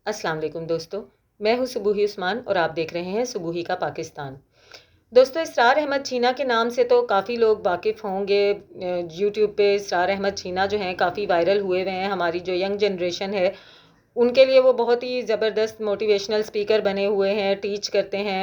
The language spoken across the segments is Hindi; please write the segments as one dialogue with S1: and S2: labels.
S1: अस्सलाम वालेकुम दोस्तों। मैं हूँ सुबूही उस्मान और आप देख रहे हैं सुबूही का पाकिस्तान। दोस्तों, इसरार अहमद चीना के नाम से तो काफ़ी लोग वाकिफ़ होंगे। यूट्यूब पे इसरार अहमद चीना जो हैं काफ़ी वायरल हुए हुए हैं। हमारी जो यंग जनरेशन है उनके लिए वो बहुत ही ज़बरदस्त मोटिवेशनल स्पीकर बने हुए हैं, टीच करते हैं।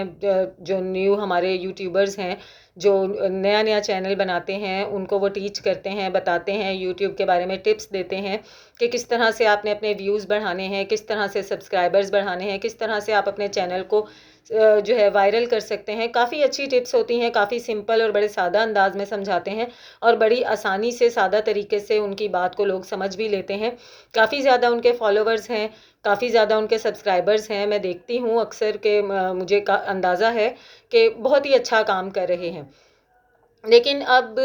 S1: जो न्यू हमारे यूट्यूबर्स हैं, जो नया-नया चैनल बनाते हैं, उनको वो टीच करते हैं, बताते हैं, यूट्यूब के बारे में टिप्स देते हैं कि किस तरह से आपने अपने व्यूज़ बढ़ाने हैं, किस तरह से सब्सक्राइबर्स बढ़ाने हैं, किस तरह से आप अपने चैनल को जो है वायरल कर सकते हैं। काफ़ी अच्छी टिप्स होती हैं, काफ़ी सिंपल और बड़े सादा अंदाज़ में समझाते हैं और बड़ी आसानी से, सादा तरीके से उनकी बात को लोग समझ भी लेते हैं। काफ़ी ज़्यादा उनके फॉलोवर्स हैं, काफ़ी ज़्यादा उनके सब्सक्राइबर्स हैं। मैं देखती हूँ अक्सर के मुझे का अंदाज़ा है कि बहुत ही अच्छा काम कर रहे हैं। लेकिन अब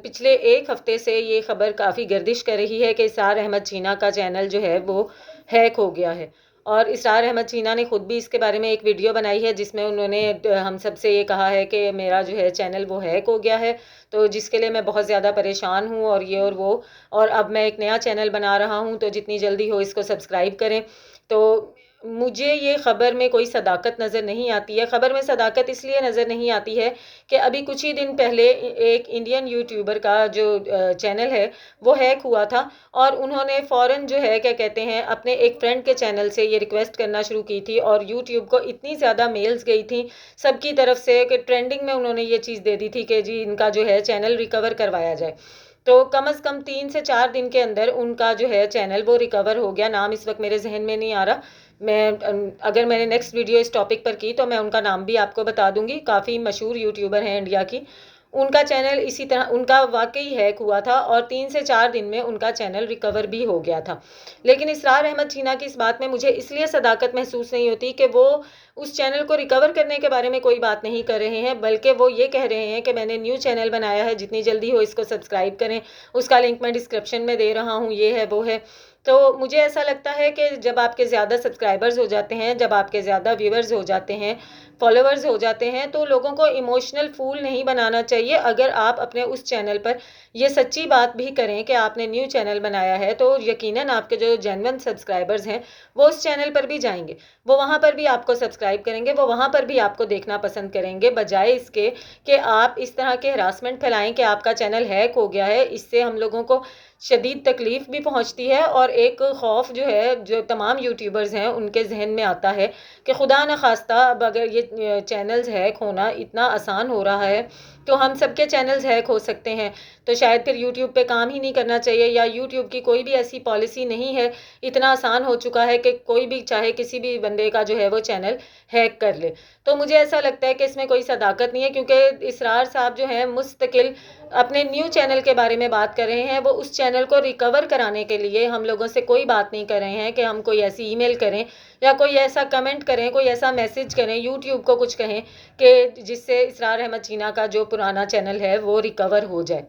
S1: पिछले 1 हफ़्ते से ये ख़बर काफ़ी गर्दिश कर रही है कि इसरार अहमद चीना का चैनल जो है वो हैक हो गया है। और इसरार अहमद चीना ने खुद भी इसके बारे में एक वीडियो बनाई है जिसमें उन्होंने हम सब से ये कहा है कि मेरा जो है चैनल वो हैक हो गया है, तो जिसके लिए मैं बहुत ज़्यादा परेशान हूँ और ये और वो। और अब मैं एक नया चैनल बना रहा हूँ, तो जितनी जल्दी हो इसको सब्सक्राइब करें। तो मुझे ये ख़बर में कोई सदाकत नज़र नहीं आती है। ख़बर में सदाकत इसलिए नज़र नहीं आती है कि अभी कुछ ही दिन पहले एक इंडियन यूट्यूबर का जो चैनल है वो हैक हुआ था और उन्होंने फ़ौरन जो है क्या कहते हैं अपने एक फ्रेंड के चैनल से ये रिक्वेस्ट करना शुरू की थी और यूट्यूब को इतनी ज़्यादा मेल्स गई थी सबकी तरफ से कि ट्रेंडिंग में उन्होंने ये चीज़ दे दी थी कि जी इनका जो है चैनल रिकवर करवाया जाए। तो कम से कम 3 से 4 दिन के अंदर उनका जो है चैनल वो रिकवर हो गया। नाम इस वक्त मेरे जहन में नहीं आ रहा। अगर मैंने नेक्स्ट वीडियो इस टॉपिक पर की तो मैं उनका नाम भी आपको बता दूंगी। काफ़ी मशहूर यूट्यूबर हैं इंडिया की। उनका चैनल इसी तरह उनका वाकई हैक हुआ था और 3 से 4 दिन में उनका चैनल रिकवर भी हो गया था। लेकिन इसरार अहमद चीना की इस बात में मुझे इसलिए सदाकत महसूस नहीं होती कि वो उस चैनल को रिकवर करने के बारे में कोई बात नहीं कर रहे हैं, बल्कि वो ये कह रहे हैं कि मैंने न्यू चैनल बनाया है, जितनी जल्दी हो इसको सब्सक्राइब करें, उसका लिंक मैं डिस्क्रिप्शन में दे रहा हूँ, ये है वो है। तो मुझे ऐसा लगता है कि जब आपके ज़्यादा सब्सक्राइबर्स हो जाते हैं, जब आपके ज़्यादा व्यूअर्स हो जाते हैं, फॉलोवर्स हो जाते हैं, तो लोगों को इमोशनल फूल नहीं बनाना चाहिए। अगर आप अपने उस चैनल पर ये सच्ची बात भी करें कि आपने न्यू चैनल बनाया है, तो यकीनन आपके जो जेन्युइन सब्सक्राइबर्स हैं वो उस चैनल पर भी जाएंगे, वो वहाँ पर भी आपको सब्सक्राइब करेंगे, वो वहाँ पर भी आपको देखना पसंद करेंगे, बजाय इसके कि आप इस तरह के हरासमेंट फैलाएं कि आपका चैनल हैक हो गया है। इससे हम लोगों को शदीद तकलीफ भी पहुंचती है और एक खौफ जो है जो तमाम यूट्यूबर्स हैं उनके जहन में आता है कि खुदा न खास्ता अब अगर ये चैनल्स हैक होना इतना आसान हो रहा है तो हम सबके चैनल्स हैक हो सकते हैं। तो शायद फिर यूट्यूब पे काम ही नहीं करना चाहिए, या यूट्यूब की कोई भी ऐसी पॉलिसी नहीं है। इतना आसान हो चुका है कि कोई भी चाहे किसी भी बंदे का जो है वो चैनल हैक कर ले। तो मुझे ऐसा लगता है कि इसमें कोई सदाकत नहीं है, क्योंकि इसरार साहब जो है मुस्तकिल अपने न्यू चैनल के बारे में बात कर रहे हैं। वो उस चैनल को रिकवर कराने के लिए हम लोगों से कोई बात नहीं कर रहे हैं कि हम कोई ऐसी ईमेल करें या कोई ऐसा कमेंट करें, कोई ऐसा मैसेज करें, यूट्यूब को कुछ कहें कि जिससे इसरार अहमद चीना का जो पुराना चैनल है वो रिकवर हो जाए।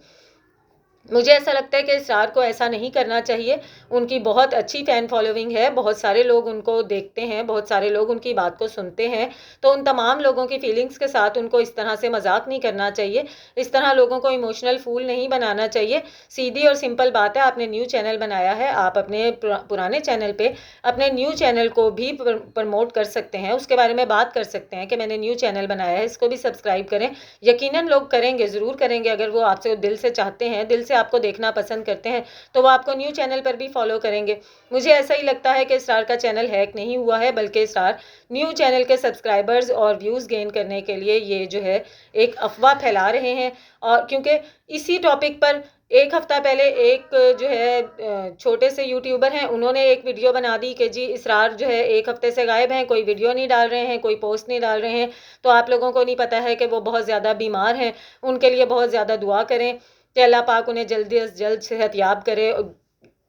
S1: मुझे ऐसा लगता है कि इसरार को ऐसा नहीं करना चाहिए। उनकी बहुत अच्छी फ़ैन फॉलोइंग है, बहुत सारे लोग उनको देखते हैं, बहुत सारे लोग उनकी बात को सुनते हैं। तो उन तमाम लोगों की फीलिंग्स के साथ उनको इस तरह से मज़ाक नहीं करना चाहिए, इस तरह लोगों को इमोशनल फूल नहीं बनाना चाहिए। सीधी और सिंपल बात है, आपने न्यू चैनल बनाया है, आप अपने पुराने चैनल पे अपने न्यू चैनल को भी प्रमोट कर सकते हैं, उसके बारे में बात कर सकते हैं कि मैंने न्यू चैनल बनाया है, इसको भी सब्सक्राइब करें। यकीनन लोग करेंगे, ज़रूर करेंगे। अगर वो आपसे दिल से चाहते हैं, दिल से आपको देखना पसंद करते हैं, तो वो आपको न्यू चैनल पर भी फॉलो करेंगे। मुझे ऐसा ही लगता है कि इसरार का चैनल हैक नहीं हुआ है, बल्कि इसरार न्यू चैनल के सब्सक्राइबर्स और व्यूज़ गेन करने के लिए ये जो है एक अफवाह फैला रहे हैं। और क्योंकि इसी टॉपिक पर 1 हफ्ता पहले एक जो है छोटे से यूट्यूबर हैं, उन्होंने एक वीडियो बना दी कि जी इसरार जो है 1 हफ्ते से गायब हैं, कोई वीडियो नहीं डाल रहे हैं, कोई पोस्ट नहीं डाल रहे हैं। तो आप लोगों को नहीं पता है कि वो बहुत ज़्यादा बीमार हैं, उनके लिए बहुत ज़्यादा दुआ करें कि अल्लाह पाक उन्हें जल्दी से जल्द सेहतयाब करे।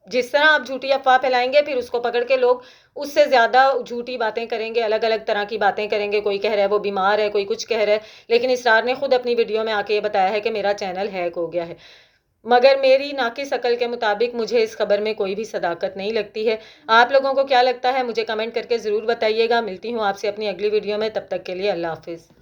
S1: जिस तरह आप झूठी अफ़वाह फैलाएँगे, फिर उसको पकड़ के लोग उससे ज़्यादा झूठी बातें करेंगे, अलग-अलग तरह की बातें करेंगे। कोई कह रहा है वो बीमार है, कोई कुछ कह रहा है, लेकिन इसरार ने खुद अपनी वीडियो में आके ये बताया है कि मेरा चैनल हैक हो गया है। मगर मेरी नाक़िस अक़ल के मुताबिक मुझे इस खबर में कोई भी सदाकत नहीं लगती है। आप लोगों को क्या लगता है? मुझे कमेंट करके ज़रूर बताइएगा। मिलती हूँ आपसे अपनी अगली वीडियो में, तब तक के लिए अल्लाह हाफ़िज़।